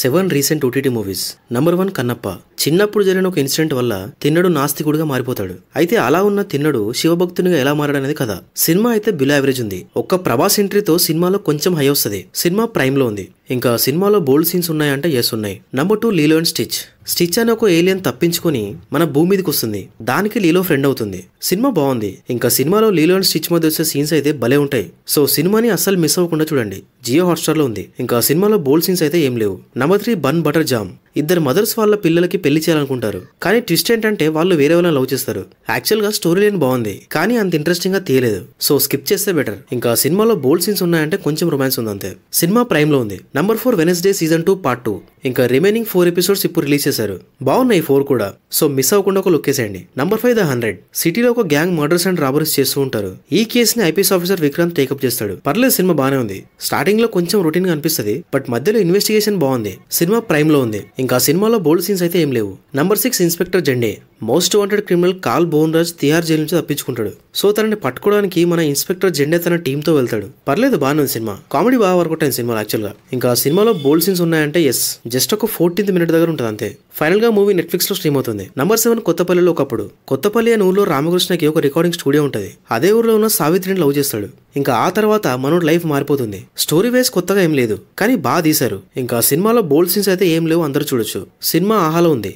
7 recent OTT movies. Number 1 Kannappa. చిన్నప్పుడు జరిగిన ఒక ఇన్సిడెంట్ వల్ల తిన్నడు నాస్తికుడిగా మారిపోతాడు. అయితే అలా ఉన్న తిన్నడు శివభక్తునిగా ఎలా మారడనేది కథ. సినిమా అయితే బిలో యావరేజ్ ఉంది. ఒక్క ప్రభాస్ ఎంట్రీతో సినిమాలో కొంచెం హై వస్తుంది. సినిమా ప్రైమ్ లో ఉంది. ఇంకా సినిమాలో బోల్డ్ సీన్స్ ఉన్నాయంటే ఎస్ ఉన్నాయి. Number 2 Lilo and Stitch. Stitch అనే ఒక ఏలియన్ తప్పించుకొని మన భూమి మీదకి వస్తుంది. దానికి లీలో ఫ్రెండ్ అవుతుంది. సినిమా బాగుంది. ఇంకా సినిమాలో లీలో అండ్ స్టిచ్ మధ్య వచ్చే సీన్స్ అయితే భలే ఉంటాయి. సో సినిమాని అస్సలు మిస్ అవ్వకుండా చూడండి. జియో హాట్స్టార్ లో ఉంది. ఇంకా సినిమాలో బోల్డ్ సీన్స్ అయితే ఏం లేవు. Number 3 bun butter jam. ఇద్దరు మదర్స్ వాళ్ళ పిల్లలకి పెళ్లి చేయాలనుకుంటారు. కానీ ట్విస్ట్ ఏంటంటే వాళ్ళు వేరే వాళ్ళని లవ్ చేస్తారు. యాక్చువల్ గా స్టోరీ లైన్ బాగుంది, కానీ అంత ఇంట్రెస్టింగ్ గా తీయలేదు. సో స్కిప్ చేస్తే బెటర్. ఇంకా సినిమాలో బోల్డ్ సీన్స్ ఉన్నాయంటే కొంచెం రొమాన్స్ ఉంది అంతే. సినిమా ప్రైమ్ లో ఉంది. Number 4 Wednesday season 2 part 2. ఇంకా రిమైనింగ్ 4 ఎపిసోడ్స్ ఇప్పుడు రిలీజ్ చేశారు. బాగున్నాయి 4 కూడా. సో మిస్ అవ్వకుండా ఒక లుక్ వేసేయండి. Number 5 the 100. సిటీలో ఒక గ్యాంగ్ మర్డర్స్ అండ్ రాబరీస్ చేస్తూ ఉంటారు. ఈ కేసుని ఐపీఎస్ ఆఫీసర్ విక్రాంత్ టేకప్ చేస్తాడు. పర్లేదు, సినిమా బానే ఉంది. స్టార్టింగ్ లో కొంచెం రొటీన్ గా అనిపిస్తుంది, బట్ మధ్యలో ఇన్వెస్టిగేషన్ బాగుంది. సినిమా ప్రైమ్ లో ఉంది. ఇంకా సినిమాలో బోల్డ్ సీన్స్ అయితే ఏం లేవు. Number 6 inspector Jende. Most wanted criminal Carl Bhojraj Tihar jail నుంచి తప్పించుకుంటాడు. సో తనని పట్టుకోవడానికి మన ఇన్స్పెక్టర్ జెండే తన టీమ్ తో వెళ్తాడు. పర్లేదు, బాగానే ఉంది సినిమా. కామెడీ బాగా వర్కౌట్ అయింది సినిమా యాక్చువల్ గా. ఇంకా సినిమాలో బోల్డ్ సీన్స్ ఉన్నాయంటే ఎస్, జస్ట్ ఒక 14th మినిట్ దగ్గర ఉంటుంది అంతే. ఫైనల్ గా మూవీ నెట్ఫ్లిక్స్ లో స్ట్రీమ్ అవుతుంది. నంబర్ 7 కొత్తపల్లిలో ఒకప్పుడు. కొత్తపల్లి అనే ఊర్లో రామకృష్ణకి ఒక రికార్డింగ్ స్టూడియో ఉంటుంది. అదే ఊర్లో ఉన్న సావిత్రిని లవ్ చేస్తాడు. ఇంకా ఆ తర్వాత మనోడు లైఫ్ మారిపోతుంది. స్టోరీ వైస్ కొత్తగా ఏం లేదు, కానీ బాగా తీశారు. ఇంకా సినిమాలో బోల్డ్ సీన్స్ అయితే ఏం లేవు, అందరూ చూడొచ్చు. సినిమా ఆహాలో ఉంది.